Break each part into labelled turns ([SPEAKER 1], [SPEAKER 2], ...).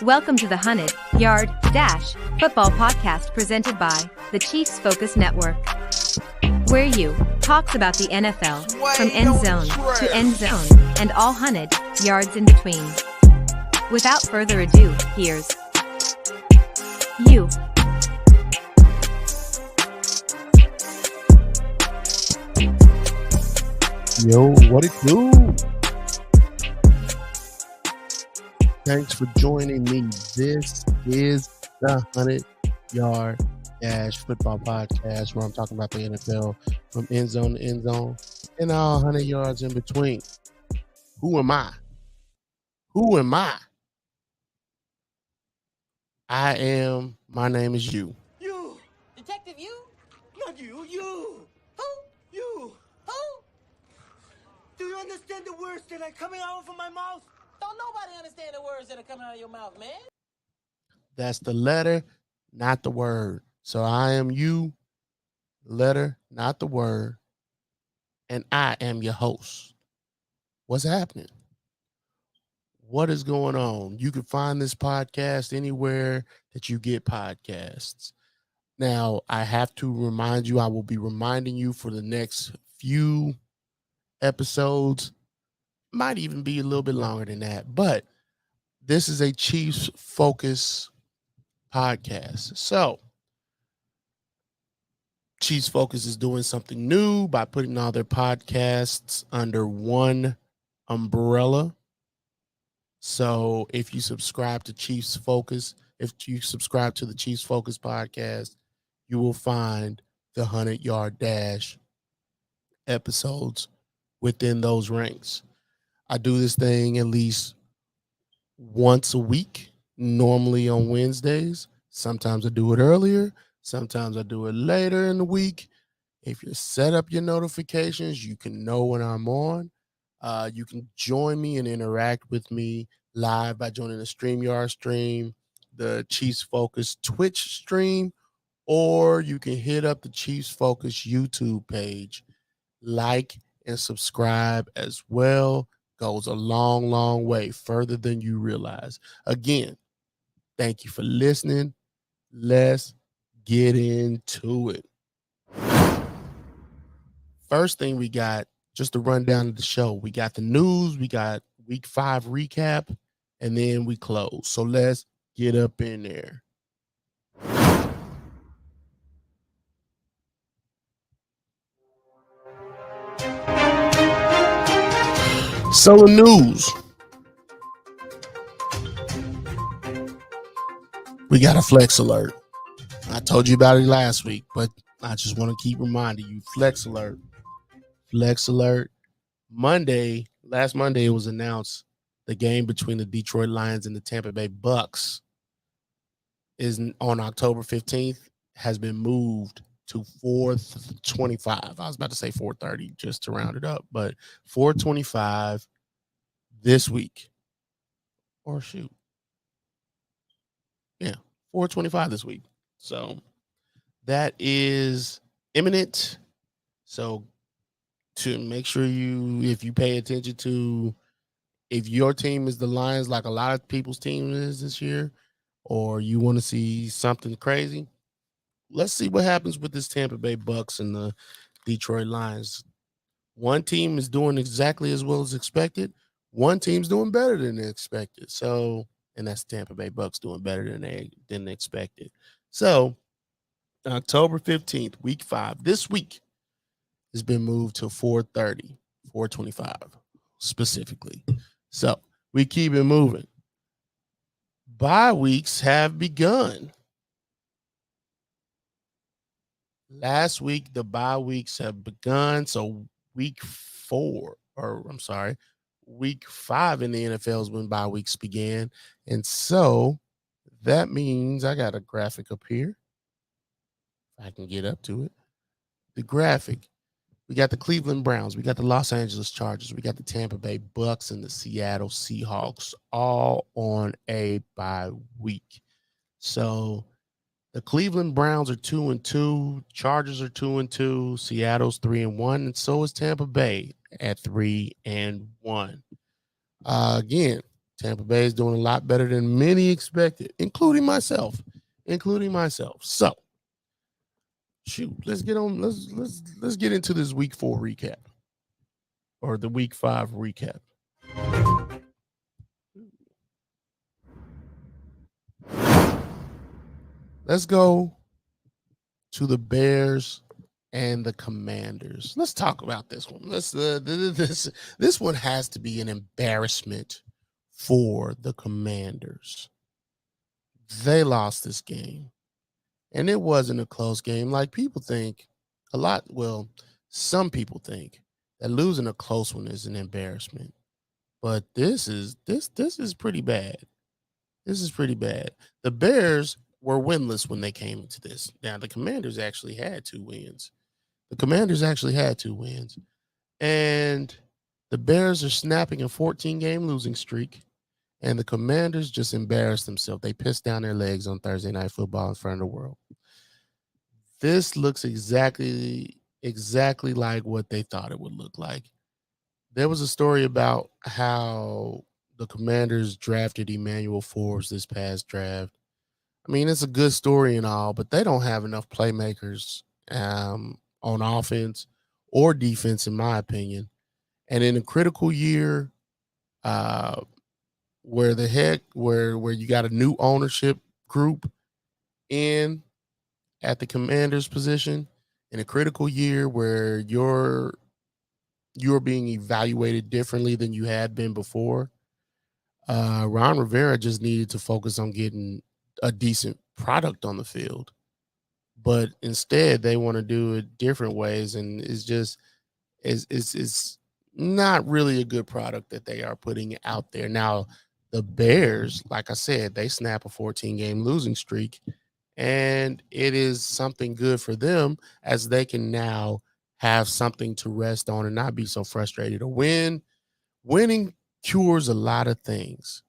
[SPEAKER 1] Welcome to the 100-Yard Dash Football Podcast presented by the Chiefs Focus Network, where you talks about the NFL from end zone to end zone and all 100 yards in between. Without further ado, here's you.
[SPEAKER 2] Yo, what it do? Thanks for joining me. This is the 100-Yard Dash Football Podcast, where I'm talking about the NFL from end zone to end zone and all 100 yards in between. Who am I? My name is you.
[SPEAKER 3] You! Detective you? Not you, you! Who? You! Who? Do you understand the words that are coming out from my mouth? Don't nobody understand the words that are coming out of your mouth, man.
[SPEAKER 2] That's the letter, not the word. So I am you, letter, not the word, and I am your host. What's happening? What is going on? You can find this podcast anywhere that you get podcasts. Now, I have to remind you, I will be reminding you for the next few episodes, might even be a little bit longer than that, but this is a Chiefs Focus podcast. So, Chiefs Focus is doing something new by putting all their podcasts under one umbrella. So, if you subscribe to Chiefs Focus, if you subscribe to the Chiefs Focus podcast, you will find the 100-Yard Dash episodes within those ranks. I do this thing at least once a week, normally on Wednesdays. Sometimes I do it earlier. Sometimes I do it later in the week. If you set up your notifications, you can know when I'm on. You can join me and interact with me live by joining the StreamYard stream, the Chiefs Focus Twitch stream, or you can hit up the Chiefs Focus YouTube page. Like and subscribe as well. Goes a long, long way, further than you realize. Again, thank you for listening. Let's get into it. First thing we got, just a rundown of the show. We got the news, we got week 5 recap, and then we close. So let's get up in there. So the news. We got a flex alert. I told you about it last week, but I just want to keep reminding you. Flex alert. Flex alert. Last Monday, it was announced the game between the Detroit Lions and the Tampa Bay Bucks is on October 15th, has been moved to 4:25. I was about to say 4:30 just to round it up, but 4:25 this week. Or shoot. Yeah, 4:25 this week. So that is imminent. So to make sure if you pay attention to, if your team is the Lions, like a lot of people's team is this year, or you want to see something crazy, let's see what happens with this Tampa Bay Bucks and the Detroit Lions. One team is doing exactly as well as expected. One team's doing better than expected. So, and that's Tampa Bay Bucks doing better than expected. So, October 15th, week 5, this week has been moved to 4:30, 4:25 specifically. So, we keep it moving. Bye weeks have begun. Last week, the bye weeks have begun. So, week 5 in the NFL is when bye weeks began. And so that means I got a graphic up here. If I can get up to it. The graphic. We got the Cleveland Browns. We got the Los Angeles Chargers. We got the Tampa Bay Bucks and the Seattle Seahawks all on a bye week. So the Cleveland Browns are 2-2. Chargers are 2-2. Seattle's 3-1. And so is Tampa Bay at 3-1. Again, Tampa Bay is doing a lot better than many expected, including myself. So, shoot, let's get on. Let's get into this week 4 recap or the week 5 recap. Let's go to the Bears and the Commanders. Let's talk about this one. This one has to be an embarrassment for the Commanders. They lost this game, and it wasn't a close game. Like people think a lot. Well, some people think that losing a close one is an embarrassment, but this is pretty bad. This is pretty bad. The Bears were winless when they came into this. Now the Commanders actually had 2 wins. And the Bears are snapping a 14-game losing streak, and the Commanders just embarrassed themselves. They pissed down their legs on Thursday Night Football in front of the world. This looks exactly like what they thought it would look like. There was a story about how the Commanders drafted Emmanuel Forbes this past draft. I mean, it's a good story and all, but they don't have enough playmakers on offense or defense, in my opinion. And in a critical year, where you got a new ownership group in at the Commanders position, in a critical year where you're being evaluated differently than you had been before, Ron Rivera just needed to focus on getting a decent product on the field. But instead, they want to do it different ways, and it's not really a good product that they are putting out there. Now, the Bears, like I said, they snap a 14-game losing streak, and it is something good for them as they can now have something to rest on and not be so frustrated. Winning cures a lot of things.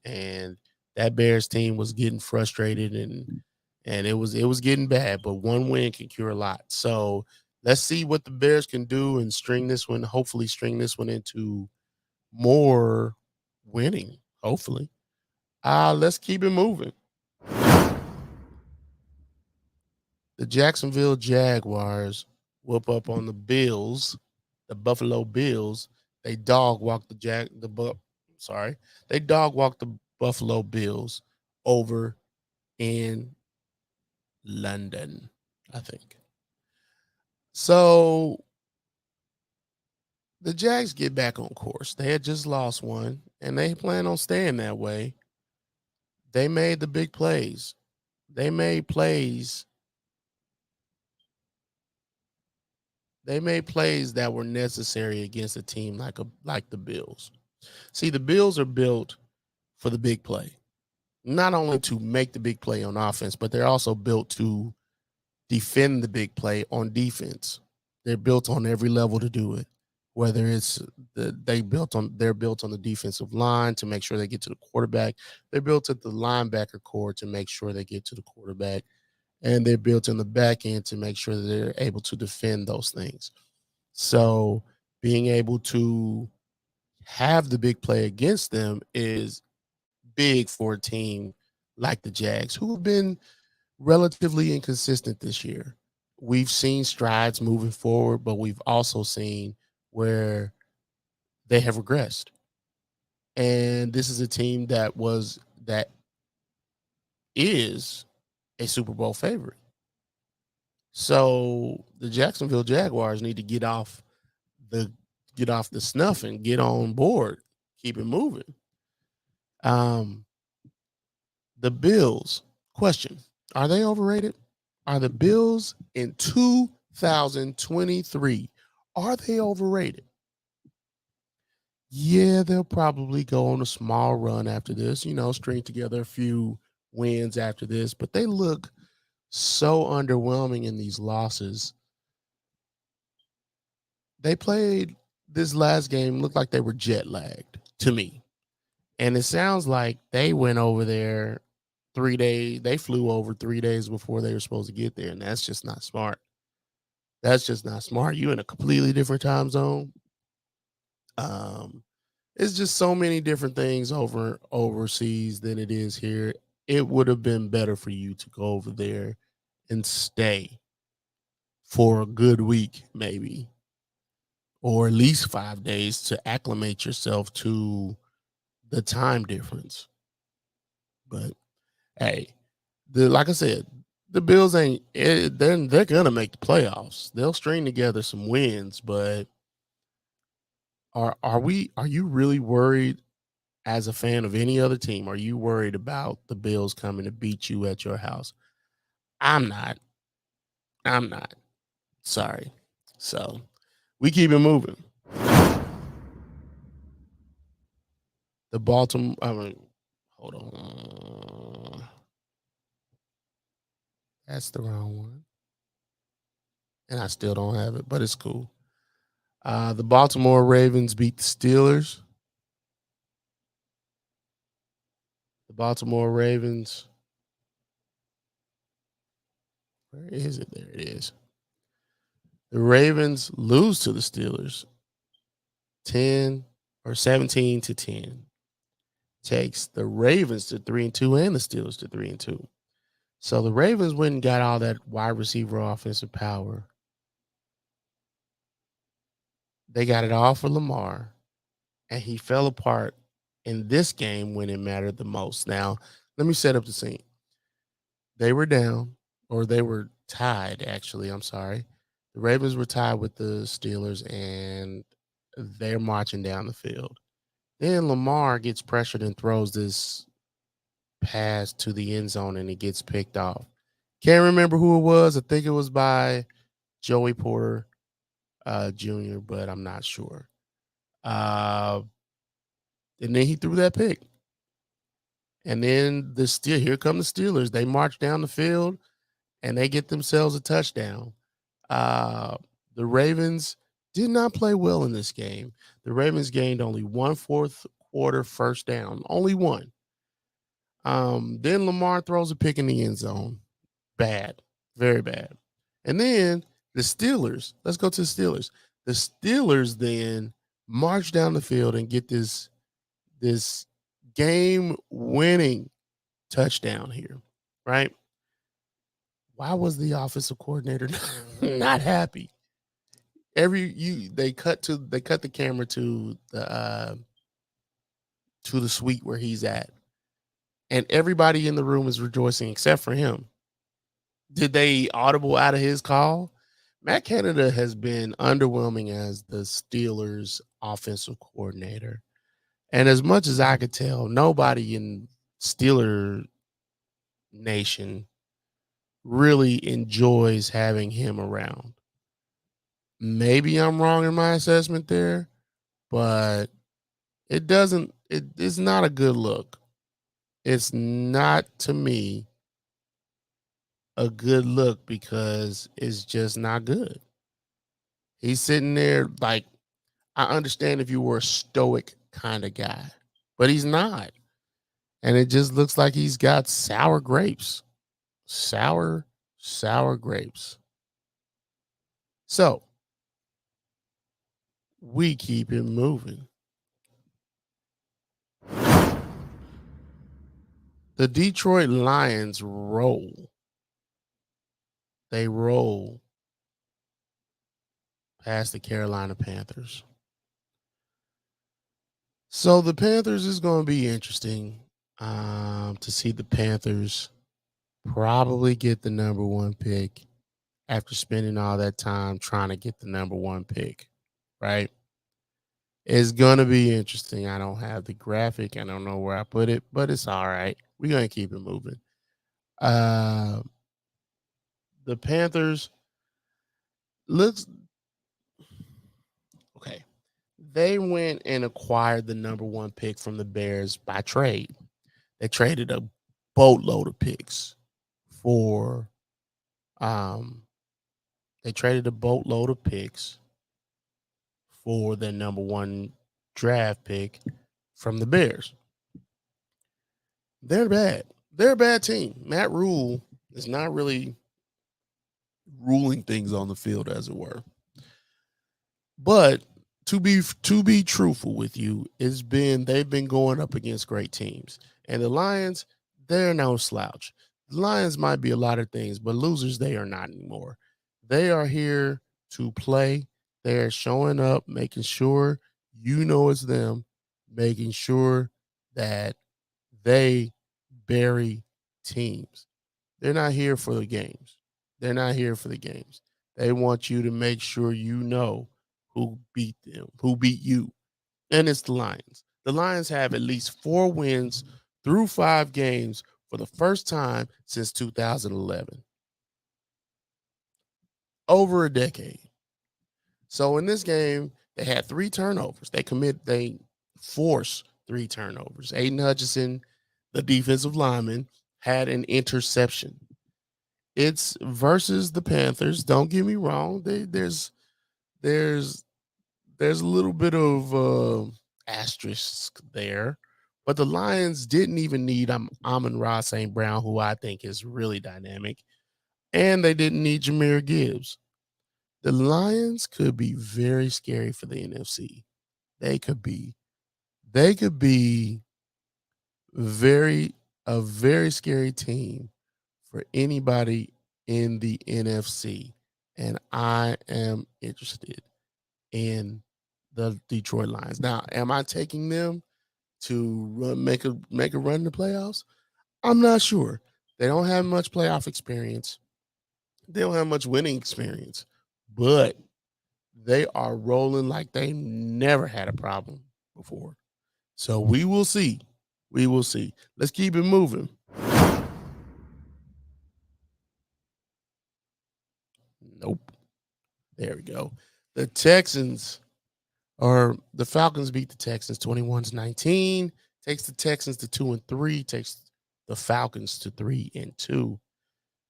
[SPEAKER 2] And that Bears team was getting frustrated and it was getting bad, but one win can cure a lot. So let's see what the Bears can do and hopefully string this one into more winning, hopefully. Let's keep it moving. The Jacksonville Jaguars whoop up on the Buffalo Bills. They dog walked the Buffalo Bills over in London, I think. So the Jags get back on course. They had just lost one, and they plan on staying that way. They made the big plays. They made plays that were necessary against a team like the Bills. See, the Bills are built for the big play. Not only to make the big play on offense, but they're also built to defend the big play on defense. They're built on every level to do it. Whether it's they're built on the defensive line to make sure they get to the quarterback. They're built at the linebacker core to make sure they get to the quarterback. And they're built in the back end to make sure that they're able to defend those things. So being able to have the big play against them is big for a team like the Jags, who have been relatively inconsistent this year. We've seen strides moving forward, but we've also seen where they have regressed. And this is a team that is a Super Bowl favorite. So the Jacksonville Jaguars need to get off the snuff and get on board, keep it moving. The Bills, question, are they overrated? Are the Bills in 2023, are they overrated? Yeah, they'll probably go on a small run after this, string together a few wins after this, but they look so underwhelming in these losses. They played this last game, looked like they were jet lagged to me. And it sounds like they went over there 3 days. They flew over 3 days before they were supposed to get there. And that's just not smart. You in a completely different time zone. It's just so many different things overseas than it is here. It would have been better for you to go over there and stay for a good week, maybe, or at least 5 days to acclimate yourself to the time difference. But hey, like I said, the Bills they're gonna make the playoffs. They'll string together some wins, but are you really worried as a fan of any other team? Are you worried about the Bills coming to beat you at your house? I'm not. I'm not. Sorry. So we keep it moving. The Baltimore. Hold on. That's the wrong one, and I still don't have it, but it's cool. The Baltimore Ravens beat the Steelers. The Baltimore Ravens. Where is it? There it is. The Ravens lose to the Steelers 10 or 17-10. Takes the Ravens to 3-2 and the Steelers to 3-2. So the Ravens went and got all that wide receiver offensive power. They got it all for Lamar, and he fell apart in this game when it mattered the most. Now, let me set up the scene. They were down, or they were tied, actually. I'm sorry. The Ravens were tied with the Steelers, and they're marching down the field. Then Lamar gets pressured and throws this pass to the end zone, and it gets picked off. Can't remember who it was. I think it was by Joey Porter Jr., but I'm not sure. And then he threw that pick. And then here come the Steelers. They march down the field, and they get themselves a touchdown. The Ravens did not play well in this game. The Ravens gained only 1 fourth quarter first down, only one. Then Lamar throws a pick in the end zone. Bad, very bad. And then the Steelers, let's go to the Steelers. The Steelers then march down the field and get this game-winning touchdown here, right? Why was the offensive coordinator not happy? They cut the camera to the suite where he's at, and everybody in the room is rejoicing except for him. Did they audible out of his call? Matt Canada has been underwhelming as the Steelers offensive coordinator. And as much as I could tell, nobody in Steeler Nation really enjoys having him around. Maybe I'm wrong in my assessment there, but it's not a good look. It's not, to me, a good look because it's just not good. He's sitting there like, I understand if you were a stoic kind of guy, but he's not. And it just looks like he's got sour grapes. Sour grapes. So we keep it moving. The Detroit Lions roll. They roll past the Carolina Panthers. So the Panthers is going to be interesting to see the Panthers probably get the number one pick after spending all that time trying to get the number one pick, right? It's going to be interesting. I don't have the graphic. I don't know where I put it, but it's all right. We're going to keep it moving. The Panthers looks okay. They went and acquired the number one pick from the Bears by trade. They traded a boatload of picks for their number one draft pick from the Bears. They're bad. They're a bad team. Matt Rule is not really ruling things on the field, as it were. But to be truthful with you, they've been going up against great teams. And the Lions, they're no slouch. The Lions might be a lot of things, but losers they are not anymore. They are here to play. They're showing up, making sure you know it's them, making sure that they bury teams. They're not here for the games. They're not here for the games. They want you to make sure you know who beat them, who beat you. And it's the Lions. The Lions have at least 4 wins through 5 games for the first time since 2011. Over a decade. So in this game, they had 3 turnovers. They forced 3 turnovers. Aiden Hutchinson, the defensive lineman, had an interception. It's versus the Panthers. Don't get me wrong. There's a little bit of asterisk there, but the Lions didn't even need Amon-Ra St. Brown, who I think is really dynamic, and they didn't need Jahmyr Gibbs. The Lions could be very scary for the NFC. They could be a very scary team for anybody in the NFC, and I am interested in the Detroit Lions. Now, am I taking them to make a run in the playoffs? I'm not sure. They don't have much playoff experience. They don't have much winning experience, but they are rolling like they never had a problem before. So we will see. We will see. Let's keep it moving. Nope. There we go. The Falcons beat the Texans 21-19. Takes the Texans to 2-3. Takes the Falcons to 3-2.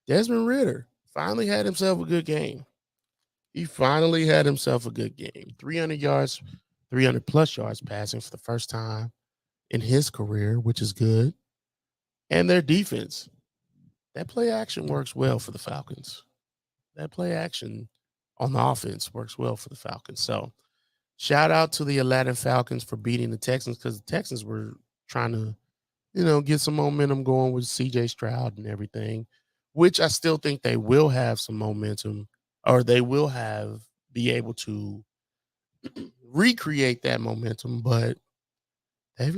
[SPEAKER 2] Desmond Ridder finally had himself a good game. He finally had himself a good game. 300 yards, 300 plus yards passing for the first time in his career, which is good. And their defense, that play action works well for the Falcons. That play action on the offense works well for the Falcons. So shout out to the Atlanta Falcons for beating the Texans, because the Texans were trying to, get some momentum going with CJ Stroud and everything, which I still think they will have some momentum, or they will be able to recreate that momentum, but they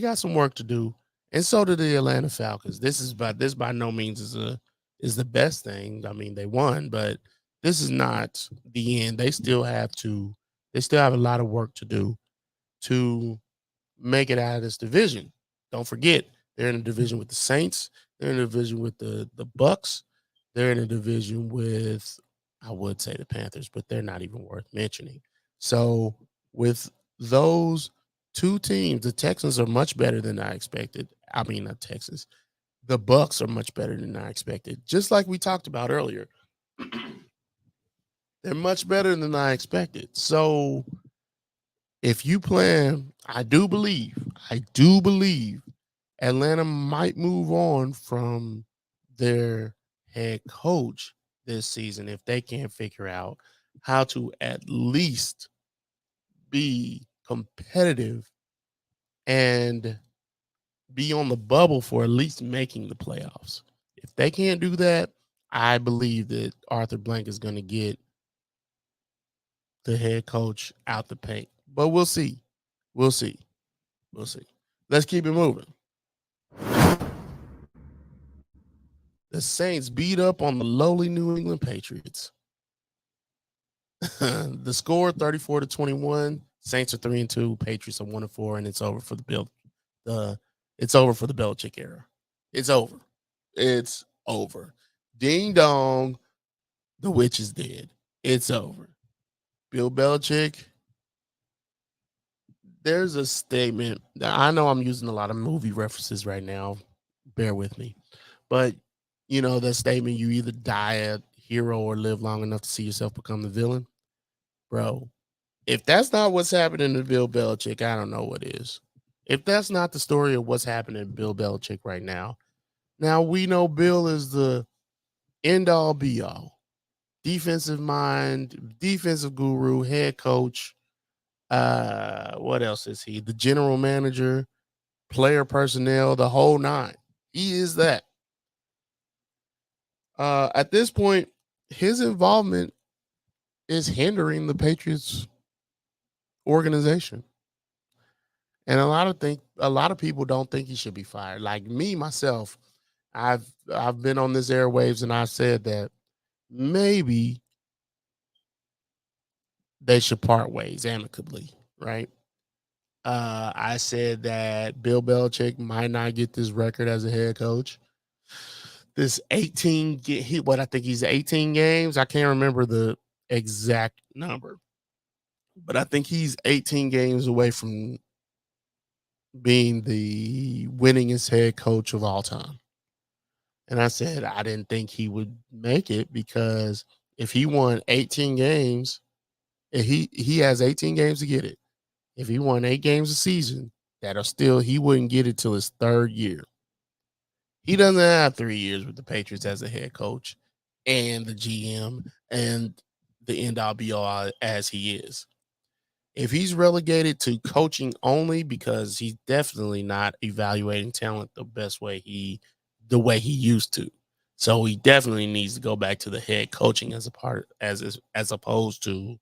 [SPEAKER 2] got some work to do. And so do the Atlanta Falcons. This by no means is the best thing. I mean, they won, but this is not the end. They still have a lot of work to do to make it out of this division. Don't forget, they're in a division with the Saints. They're in a division with the Bucks. They're in a division with, I would say, the Panthers, but they're not even worth mentioning. So with those 2 teams, the Texans are much better than I expected. I mean, not Texans. The Bucks are much better than I expected. Just like we talked about earlier. They're much better than I expected. So if you plan, I do believe Atlanta might move on from their head coach this season if they can't figure out how to at least be competitive and be on the bubble for at least making the playoffs. If they can't do that, I believe that Arthur Blank is going to get the head coach out the paint. But we'll see. We'll see. Let's keep it moving. The Saints beat up on the lowly New England Patriots. The score 34-21. Saints are 3-2. Patriots are 1-4, and it's over for it's over for the Belichick era. It's over. It's over. Ding dong. The witch is dead. It's over. Bill Belichick. There's a statement that I know I'm using a lot of movie references right now. Bear with me. But, that statement, you either die a hero or live long enough to see yourself become the villain. Bro, if that's not what's happening to Bill Belichick, I don't know what is. If that's not the story of what's happening to Bill Belichick right now. Now, we know Bill is the end-all, be-all. Defensive mind, defensive guru, head coach, What else is he? The general manager, player personnel, the whole nine. He is that. At this point, his involvement is hindering the Patriots organization. And a lot of people don't think he should be fired. Like me myself, I've been on this airwaves and I said that maybe they should part ways amicably, right? I said that Bill Belichick might not get this record as a head coach. This 18, I think he's 18 games. I can't remember the exact number, but I think he's 18 games away from being the winningest head coach of all time. And I said I didn't think he would make it because if he won 18 games, if he has 18 games to get it. If he won 8 games a season, he wouldn't get it till his third year. He doesn't have 3 years with the Patriots as a head coach and the GM and the end all be all as he is. If he's relegated to coaching only, because he's definitely not evaluating talent the way he used to. So he definitely needs to go back to the head coaching as opposed to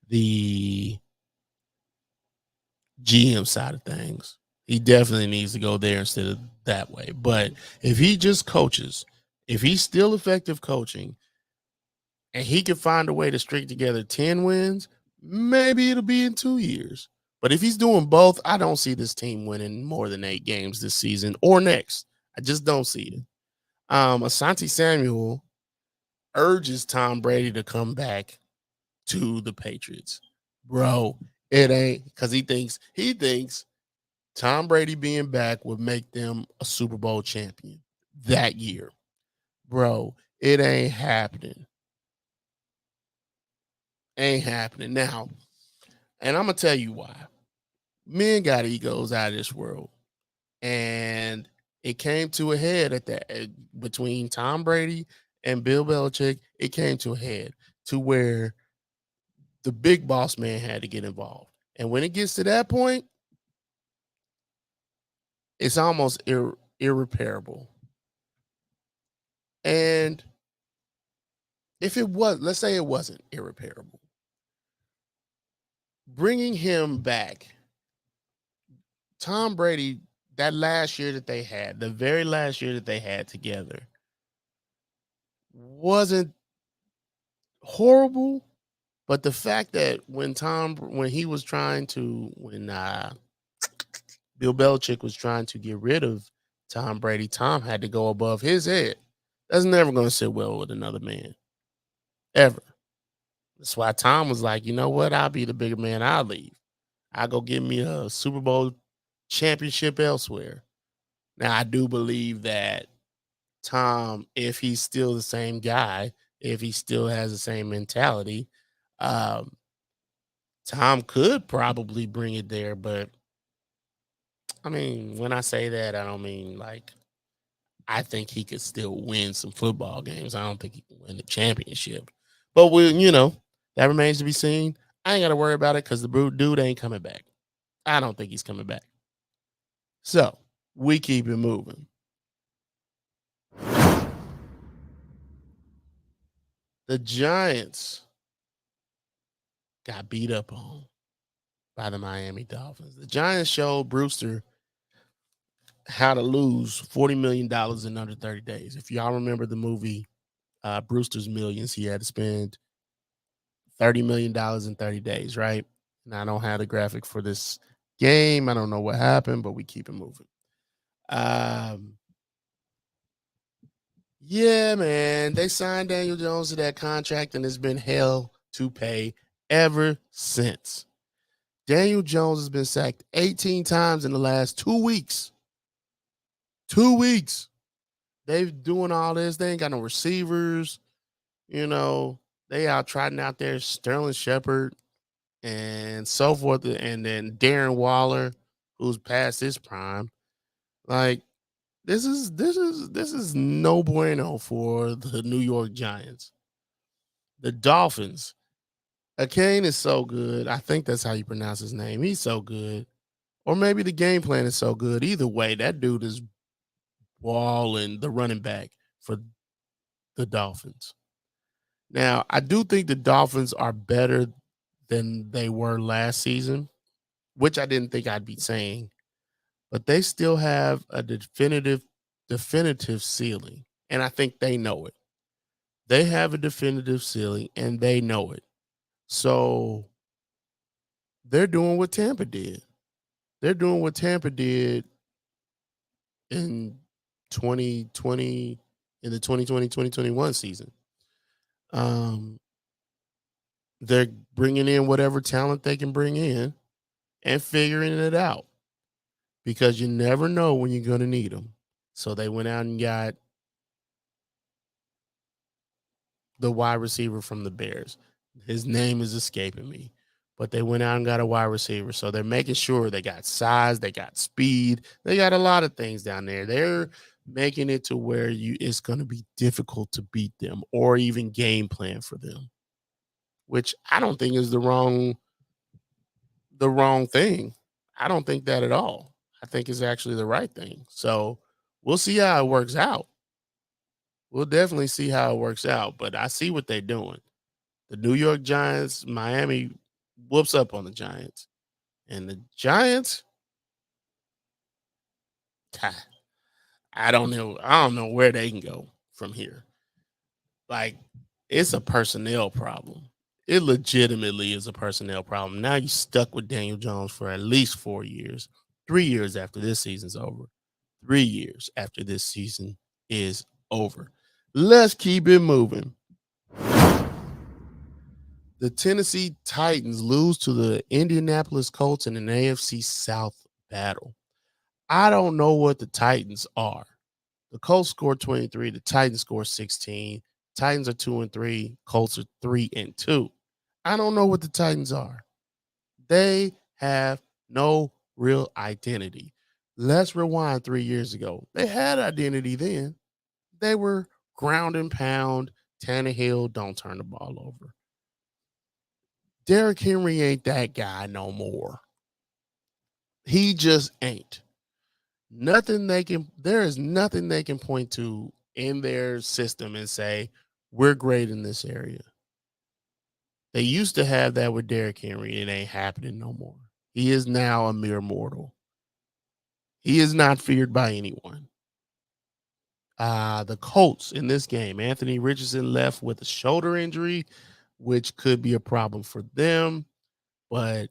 [SPEAKER 2] the GM side of things. He definitely needs to go there instead of that way. But if he just coaches, if he's still effective coaching and he can find a way to string together 10 wins, maybe it'll be in 2 years. But if he's doing both, I don't see this team winning more than 8 games this season or next. I just don't see it. Asante Samuel urges Tom Brady to come back to the Patriots. Bro, it ain't, because he thinks Tom Brady being back would make them a Super Bowl champion that year. Bro, it ain't happening. Ain't happening. Now, and I'm going to tell you why. Men got egos out of this world. And it came to a head between Tom Brady and Bill Belichick. It came to a head to where the big boss man had to get involved. And when it gets to that point, it's almost irreparable. And if it was, let's say it wasn't irreparable, bringing him back, Tom Brady, that last year that they had, the very last year that they had together, wasn't horrible. But the fact that when Bill Belichick was trying to get rid of Tom Brady, Tom had to go above his head. That's never going to sit well with another man. Ever. That's why Tom was like, you know what? I'll be the bigger man. I'll leave. I'll go get me a Super Bowl championship elsewhere. Now, I do believe that Tom, if he's still the same guy, if he still has the same mentality, Tom could probably bring it there. But, I mean, when I say that, I don't mean like I think he could still win some football games. I don't think he can win the championship. But, that remains to be seen. I ain't got to worry about it because the dude ain't coming back. I don't think he's coming back. So, we keep it moving. The Giants got beat up on by the Miami Dolphins. The Giants showed Brewster how to lose $40 million in under 30 days. If y'all remember the movie Brewster's Millions, he had to spend $30 million in 30 days, right? And I don't have the graphic for this game. I don't know what happened, but we keep it moving. Yeah, man. They signed Daniel Jones to that contract, and it's been hell to pay ever since. Daniel Jones has been sacked 18 times in the last 2 weeks. 2 weeks. They're doing all this. They ain't got no receivers. They out trotting out there Sterling Shepard and so forth. And then Darren Waller, who's past his prime. Like, this is no bueno for the New York Giants. The Dolphins, Akane is so good. I think that's how you pronounce his name. He's so good. Or maybe the game plan is so good. Either way, that dude is balling, the running back for the Dolphins. Now, I do think the Dolphins are better than they were last season, which I didn't think I'd be saying, but they still have a definitive ceiling, and I think they know it. They have a definitive ceiling and they know it. So they're doing what Tampa did. They're doing what Tampa did in 2020 in the 2020-2021 season. Um, they're bringing in whatever talent they can bring in and figuring it out because you never know when you're going to need them. So they went out and got the wide receiver from the Bears. His name is escaping me, but they went out and got a wide receiver. So they're making sure they got size, they got speed, they got a lot of things down there. They're making it to where it's going to be difficult to beat them or even game plan for them, which I don't think is the wrong thing. I don't think that at all. I think it's actually the right thing. So we'll see how it works out. We'll definitely see how it works out, but I see what they're doing. The New York Giants, Miami whoops up on the Giants. And the Giants, I don't know. I don't know where they can go from here. Like, it's a personnel problem. It legitimately is a personnel problem. Now you're stuck with Daniel Jones for at least 4 years, 3 years after this season's over. 3 years after this season is over. Let's keep it moving. The Tennessee Titans lose to the Indianapolis Colts in an AFC South battle. I don't know what the Titans are. The Colts scored 23, the Titans scored 16. Titans are 2-3, Colts are 3-2. I don't know what the Titans are. They have no real identity. Let's rewind 3 years ago. They had identity then. They were ground and pound, Tannehill, don't turn the ball over. Derrick Henry ain't that guy no more. He just ain't. There is nothing they can point to in their system and say, we're great in this area. They used to have that with Derrick Henry. It ain't happening no more. He is now a mere mortal. He is not feared by anyone. The Colts in this game, Anthony Richardson left with a shoulder injury, which could be a problem for them, but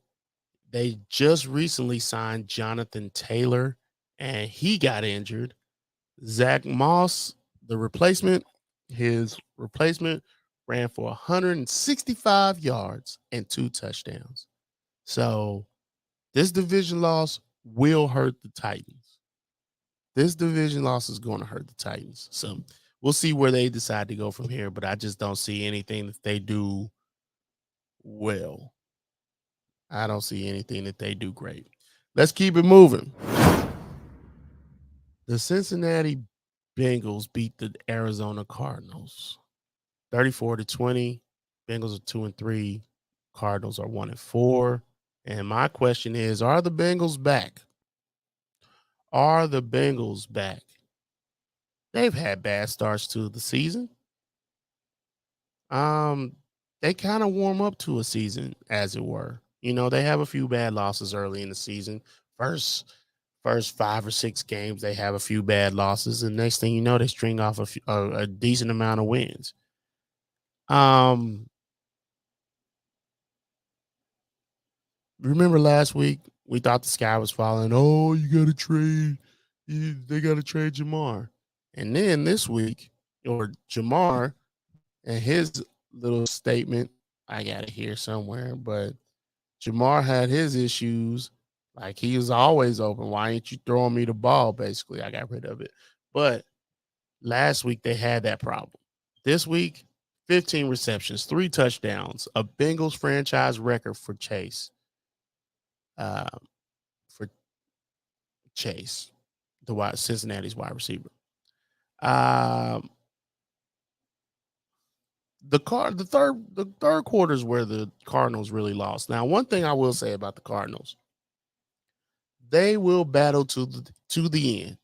[SPEAKER 2] they just recently signed Jonathan Taylor, and he got injured. Zach Moss, his replacement ran for 165 yards and 2 touchdowns. So this division loss will hurt the Titans. This division loss is going to hurt the Titans. So we'll see where they decide to go from here, but I just don't see anything that they do well. I don't see anything that they do great. Let's keep it moving. The Cincinnati Bengals beat the Arizona Cardinals 34-20. Bengals are 2-3. Cardinals are 1-4. And my question is, are the Bengals back? Are the Bengals back? They've had bad starts to the season. They kind of warm up to a season, as it were. You know, they have a few bad losses early in the season. First 5 or 6 games, they have a few bad losses, and next thing you know, they string off a decent amount of wins. Remember last week we thought the sky was falling. Oh, you got to trade. They got to trade Jamar, and then this week, or Jamar, and his little statement, I got it here somewhere, but Jamar had his issues. Like, he was always open. Why ain't you throwing me the ball? Basically, I got rid of it. But last week they had that problem. This week, 15 receptions, 3 touchdowns, a Bengals franchise record for Chase. Cincinnati's wide receiver. the third quarter is where the Cardinals really lost. Now, one thing I will say about the Cardinals, they will battle to the end.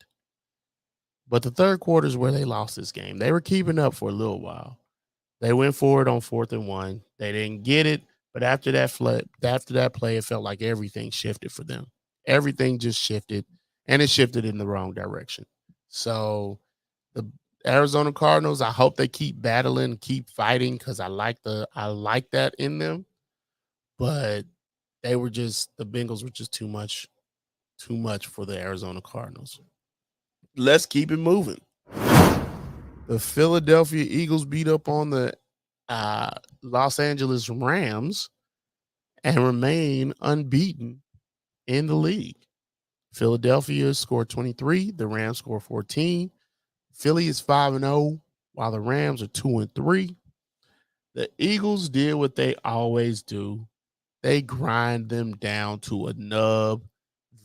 [SPEAKER 2] But the third quarter is where they lost this game. They were keeping up for a little while. They went for it on 4th and 1. They didn't get it, but after that play, it felt like everything shifted for them. Everything just shifted, and it shifted in the wrong direction. So the Arizona Cardinals, I hope they keep battling, keep fighting, because I like that in them. But the Bengals were just too much for the Arizona Cardinals. Let's keep it moving. The Philadelphia Eagles beat up on the Los Angeles Rams and remain unbeaten in the league. Philadelphia scored 23. The Rams scored 14. Philly is 5-0, while the Rams are 2-3. The Eagles did what they always do. They grind them down to a nub.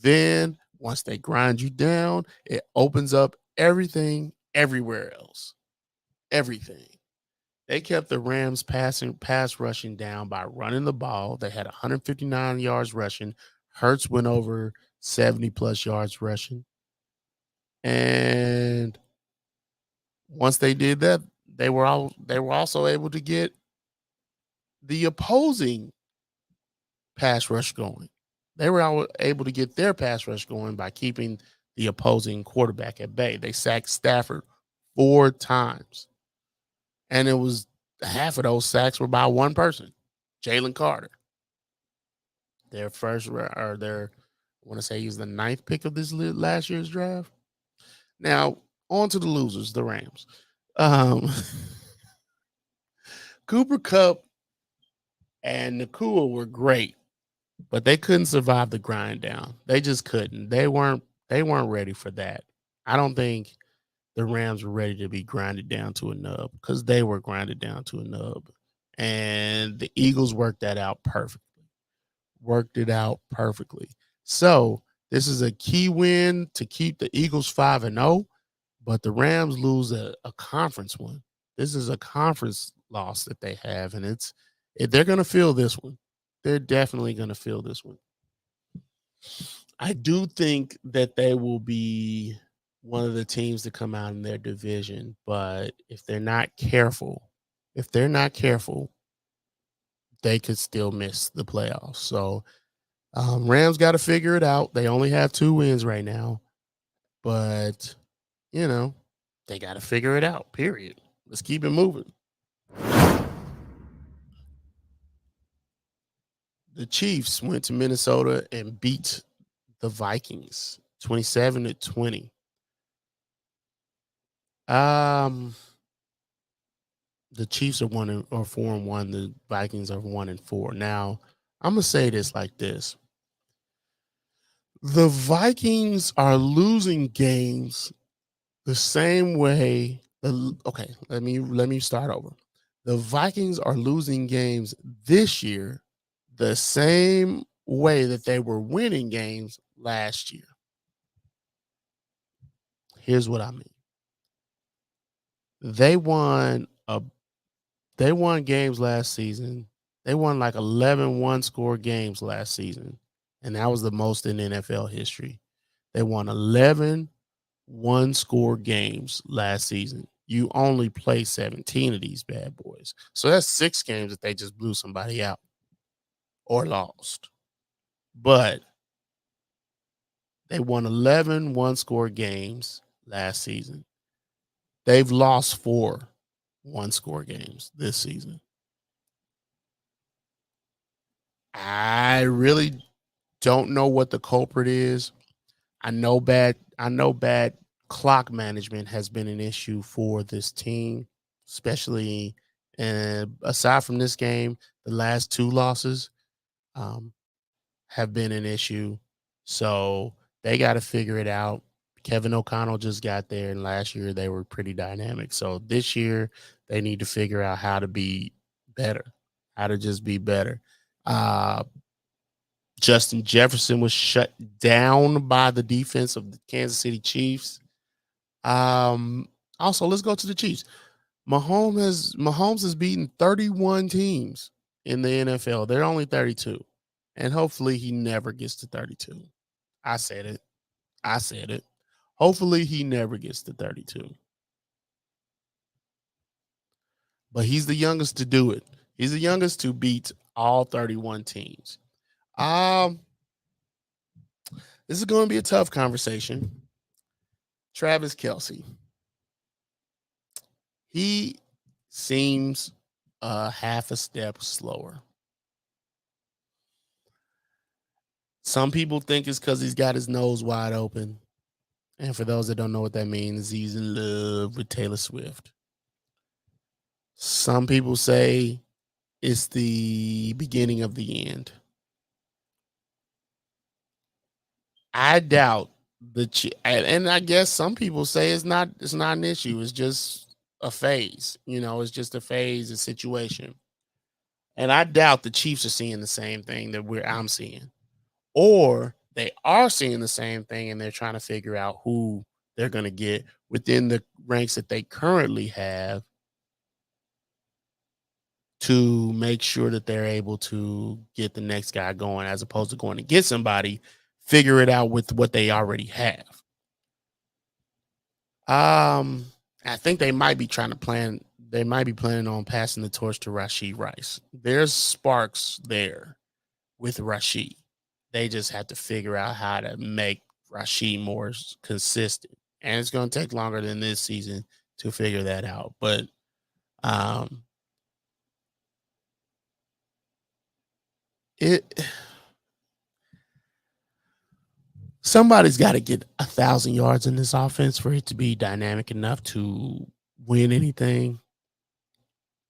[SPEAKER 2] Then, once they grind you down, it opens up everything everywhere else. Everything. They kept the Rams pass rushing down by running the ball. They had 159 yards rushing. Hurts went over 70-plus yards rushing. And once they did that, they were also able to get the opposing pass rush going. They were able to get their pass rush going by keeping the opposing quarterback at bay. They sacked Stafford 4 times. And it was half of those sacks were by one person, Jalen Carter. I want to say he's the 9th pick of this last year's draft. Now, on to the losers, the Rams. Cooper Kupp and Nacua were great, but they couldn't survive the grind down. They just couldn't. They weren't ready for that. I don't think the Rams were ready to be grinded down to a nub, because they were grinded down to a nub. And the Eagles worked that out perfectly. So this is a key win to keep the Eagles 5-0, but the Rams lose a conference one. This is a conference loss that they have, and they're going to feel this one. They're definitely going to feel this one. I do think that they will be one of the teams to come out in their division, but if they're not careful, they could still miss the playoffs. So Rams got to figure it out. They only have 2 wins right now, but they got to figure it out, period. Let's keep it moving. The Chiefs went to Minnesota and beat the Vikings 27-20. The Chiefs are 4-1. The Vikings are 1-4. Now, I'm gonna say this like this: the Vikings are losing games the same way. Okay, let me start over. The Vikings are losing games this year the same way that they were winning games last year. Here's what I mean. They won games last season. They won like 11 one-score games last season, and that was the most in NFL history. They won 11 one-score games last season. You only play 17 of these bad boys. So that's 6 games that they just blew somebody out or lost. But they won 11 one-score games last season. They've lost 4 one-score games this season. I really don't know what the culprit is. I know bad clock management has been an issue for this team, especially aside from this game, the last 2 losses have been an issue. So they got to figure it out. Kevin O'Connell just got there, and last year they were pretty dynamic. So this year they need to figure out how to be better, how to just be better. Justin Jefferson was shut down by the defense of the Kansas City Chiefs. Also, let's go to the Chiefs. Mahomes has beaten 31 teams in the NFL. They're only 32. And hopefully he never gets to 32. I said it. I said it. Hopefully he never gets to 32. But he's the youngest to do it. He's the youngest to beat all 31 teams. This is going to be a tough conversation. Travis Kelce. He seems half a step slower. Some people think it's because he's got his nose wide open. And for those that don't know what that means, he's in love with Taylor Swift. Some people say it's the beginning of the end. I doubt and I guess some people say it's not an issue. It's just a phase. It's just a phase, a situation. And I doubt the Chiefs are seeing the same thing that I'm seeing. Or they are seeing the same thing and they're trying to figure out who they're going to get within the ranks that they currently have to make sure that they're able to get the next guy going, as opposed to going to get somebody, figure it out with what they already have. I think they might be planning on passing the torch to Rashee Rice. There's sparks there with Rashee. They just have to figure out how to make Rashee more consistent. And it's going to take longer than this season to figure that out. But somebody's got to get 1,000 yards in this offense for it to be dynamic enough to win anything.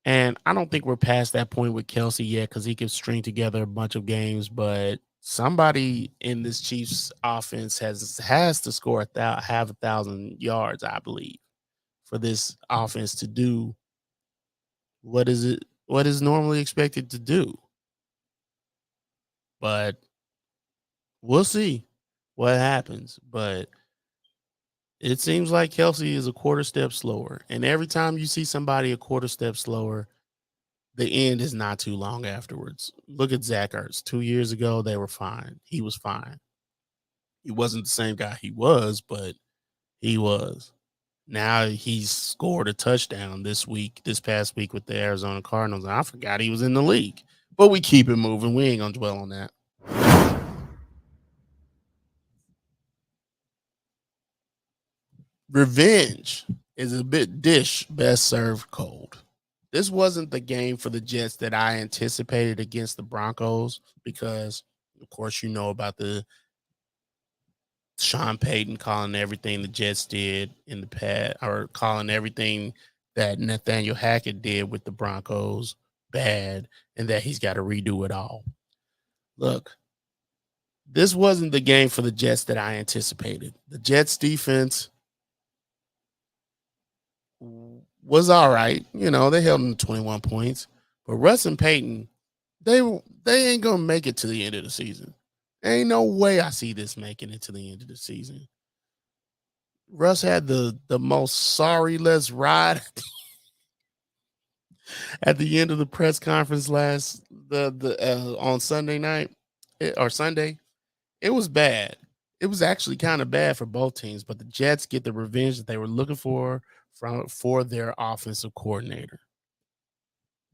[SPEAKER 2] And I don't think we're past that point with Kelce yet, because he can string together a bunch of games. But somebody in this Chiefs offense has to score have 1,000 yards, I believe, for this offense to do what is normally expected to do. But we'll see what happens. But it seems like Kelce is a quarter step slower. And every time you see somebody a quarter step slower, the end is not too long afterwards. Look at Zach Ertz. 2 years ago, they were fine. He was fine. He wasn't the same guy he was, but he was. Now he's scored a touchdown this past week with the Arizona Cardinals. And I forgot he was in the league. But we keep it moving. We ain't going to dwell on that. Revenge is a dish best served cold. This wasn't the game for the Jets that I anticipated against the Broncos, because, of course, you know about the Sean Payton calling everything the Jets did in the past, or calling everything that Nathaniel Hackett did with the Broncos bad, and that he's got to redo it all. Look, this wasn't the game for the Jets that I anticipated. The Jets defense was all right. They held them to 21 points. But Russ and Peyton, they ain't going to make it to the end of the season. Ain't no way I see this making it to the end of the season. Russ had the most sorry let's ride at the end of the press conference on Sunday night or Sunday. It was bad. It was actually kind of bad for both teams, but the Jets get the revenge that they were looking for their offensive coordinator.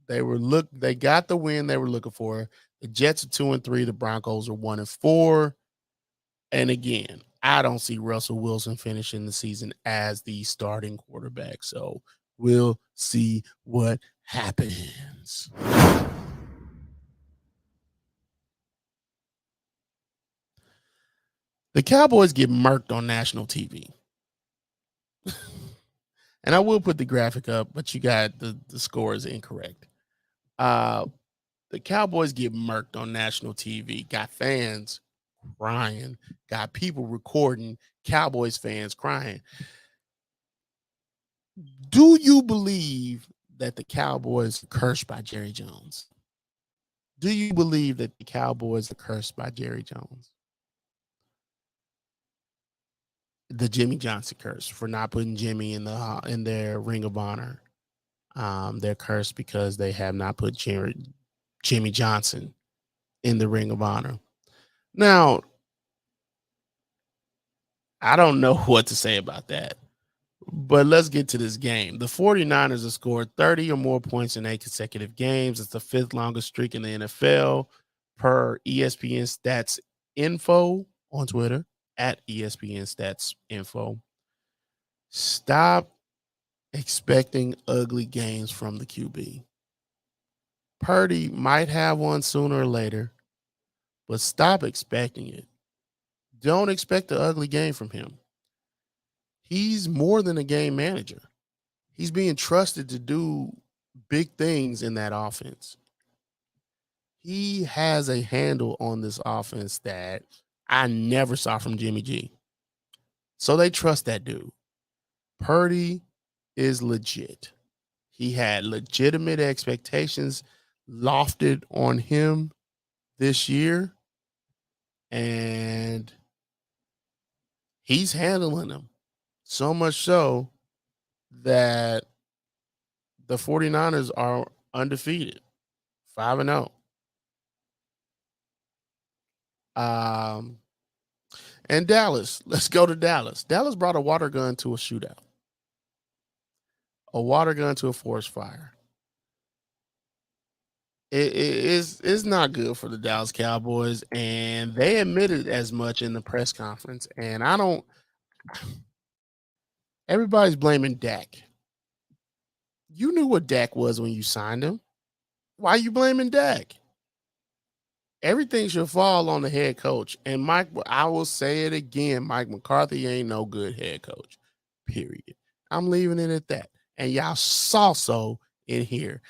[SPEAKER 2] They got the win they were looking for. The Jets are 2-3. The Broncos are 1-4. And again, I don't see Russell Wilson finishing the season as the starting quarterback. So we'll see what happens. The Cowboys get murked on national TV. And I will put the graphic up, but you got the score is incorrect. The Cowboys get murked on national TV. Got fans crying. Got people recording Cowboys fans crying. Do you believe that the Cowboys are cursed by Jerry Jones? Do you believe that the Cowboys are cursed by Jerry Jones? The Jimmy Johnson curse for not putting Jimmy in their Ring of Honor. They're cursed because they have not put Jimmy Johnson in the Ring of Honor. Now, I don't know what to say about that, but let's get to this game. The 49ers have scored 30 or more points in 8 consecutive games. It's the 5th longest streak in the NFL per ESPN Stats Info on Twitter at ESPN Stats Info. Stop expecting ugly games from the QB. Purdy might have one sooner or later, but stop expecting it. Don't expect an ugly game from him. He's more than a game manager. He's being trusted to do big things in that offense. He has a handle on this offense that I never saw from Jimmy G. So they trust that dude. Purdy is legit. He had legitimate expectations lofted on him this year, and he's handling them. So much so that the 49ers are undefeated, 5-0. And Dallas, let's go to Dallas. Dallas brought a water gun to a shootout, a water gun to a forest fire. It's not good for the Dallas Cowboys, and they admitted as much in the press conference. And everybody's blaming Dak. You knew what Dak was when you signed him. Why are you blaming Dak? Everything should fall on the head coach. And Mike, I will say it again, Mike McCarthy ain't no good head coach, period. I'm leaving it at that. And y'all saw so in here.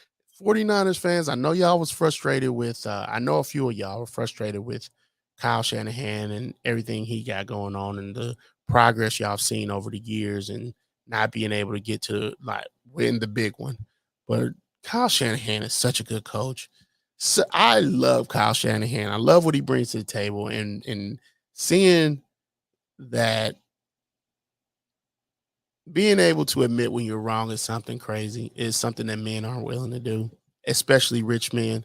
[SPEAKER 2] 49ers fans, I know y'all was frustrated with, I know a few of y'all were frustrated with Kyle Shanahan and everything he got going on and the progress y'all have seen over the years and not being able to get to like win the big one. But Kyle Shanahan is such a good coach. So I love Kyle Shanahan. I love what he brings to the table and seeing that being able to admit when you're wrong is something crazy, is something that men aren't willing to do, especially rich men.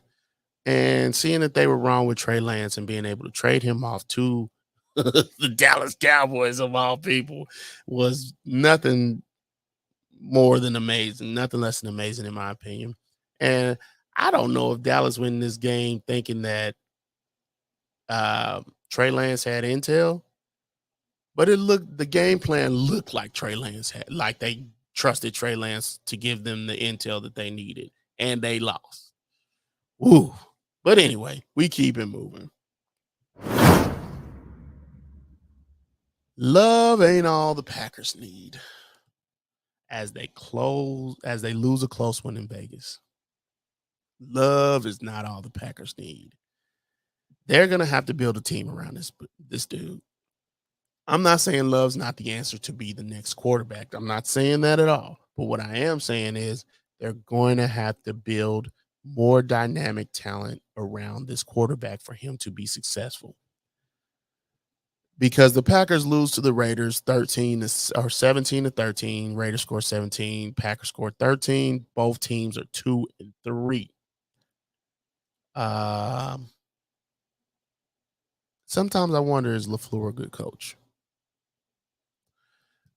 [SPEAKER 2] And seeing that they were wrong with Trey Lance and being able to trade him off to the Dallas Cowboys of all people was nothing more than amazing, nothing less than amazing in my opinion. And I don't know if Dallas win this game thinking that Trey Lance had intel, but the game plan looked like Trey Lance had, like they trusted Trey Lance to give them the intel that they needed, and they lost. Ooh. But anyway, we keep it moving. Love ain't all the Packers need as they lose a close one in Vegas. Love is not all the Packers need. They're going to have to build a team around this dude. I'm not saying Love's not the answer to be the next quarterback. I'm not saying that at all. But what I am saying is they're going to have to build more dynamic talent around this quarterback for him to be successful. Because the Packers lose to the Raiders 17-13. Raiders score 17. Packers score 13. Both teams are 2-3. Sometimes I wonder, is LaFleur a good coach?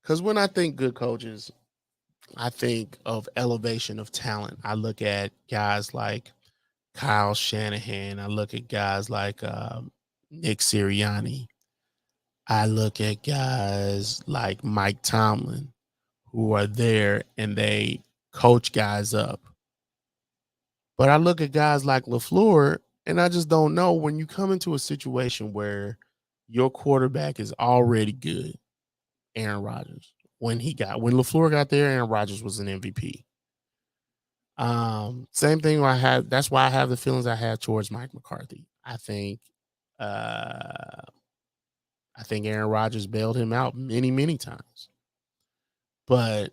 [SPEAKER 2] Because when I think good coaches, I think of elevation of talent. I look at guys like Kyle Shanahan. I look at guys like Nick Sirianni. I look at guys like Mike Tomlin who are there and they coach guys up. But I look at guys like LaFleur and I just don't know, when you come into a situation where your quarterback is already good, Aaron Rodgers. When LaFleur got there, Aaron Rodgers was an MVP. Same thing that's why I have the feelings I have towards Mike McCarthy. I think Aaron Rodgers bailed him out many, many times. But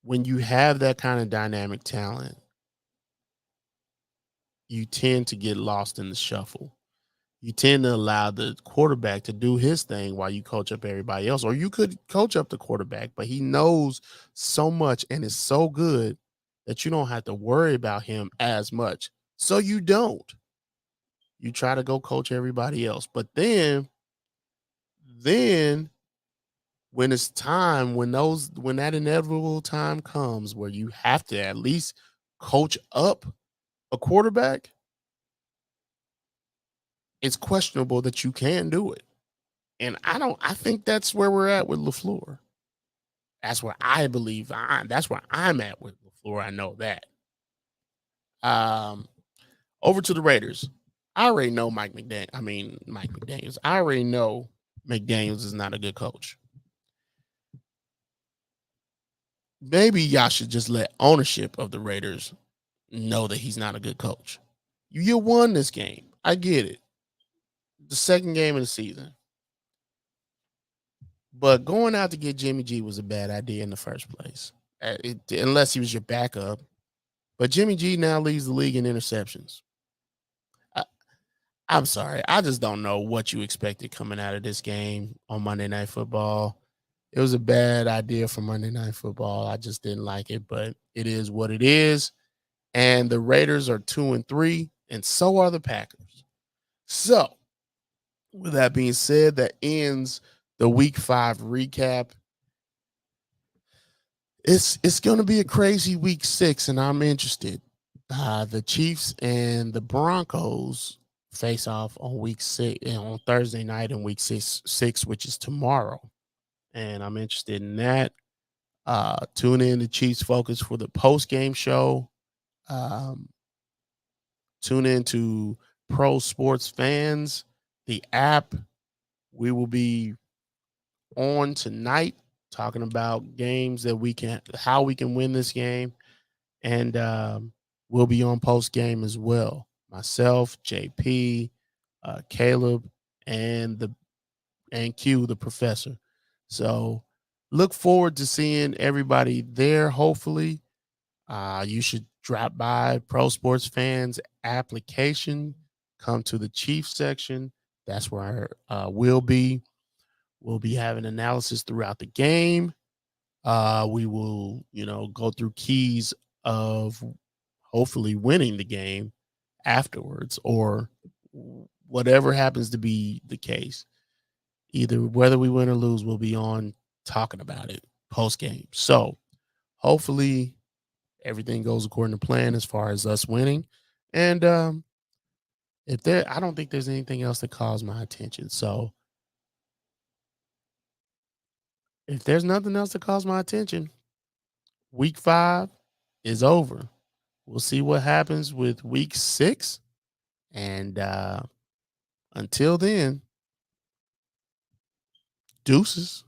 [SPEAKER 2] when you have that kind of dynamic talent, you tend to get lost in the shuffle. you tend to allow the quarterback to do his thing while you coach up everybody else. Or you could coach up the quarterback, but he knows so much and is so good that you don't have to worry about him as much. So you don't. You try to go coach everybody else. But then when it's time, when that inevitable time comes where you have to at least coach up a quarterback, it's questionable that you can do it. And I think that's where we're at with LaFleur. That's where I believe that's where I'm at with LaFleur. I know that. Over to the Raiders. I already know Mike McDaniels. I already know McDaniels is not a good coach. Maybe y'all should just let ownership of the Raiders know that he's not a good coach. You won this game. I get it. The second game of the season. But going out to get Jimmy G was a bad idea in the first place, unless he was your backup. But Jimmy G now leads the league in interceptions. I'm sorry. I just don't know what you expected coming out of this game on Monday Night Football. It was a bad idea for Monday Night Football. I just didn't like it, but it is what it is. And the Raiders are 2-3, and so are the Packers. So, with that being said, that ends the Week 5 recap. It's going to be a crazy Week 6, and I'm interested. The Chiefs and the Broncos face off on Week 6 on Thursday night in Week 6, which is tomorrow, and I'm interested in that. Tune in to Chiefs Focus for the post-game show. Tune in to Pro Sports Fans, the app. We will be on tonight talking about games that how we can win this game, and we'll be on post game as well. Myself, JP, Caleb, and Q, the professor. So look forward to seeing everybody there. Hopefully, you should drop by Pro Sports Fans application. Come to the Chiefs section. That's where we'll be. We'll be having analysis throughout the game. We will, go through keys of hopefully winning the game afterwards, or whatever happens to be the case. Either whether we win or lose, we'll be on talking about it post game. So hopefully everything goes according to plan as far as us winning. And I don't think there's anything else that calls my attention. So if there's nothing else that calls my attention, Week 5 is over. We'll see what happens with Week 6. And until then, deuces.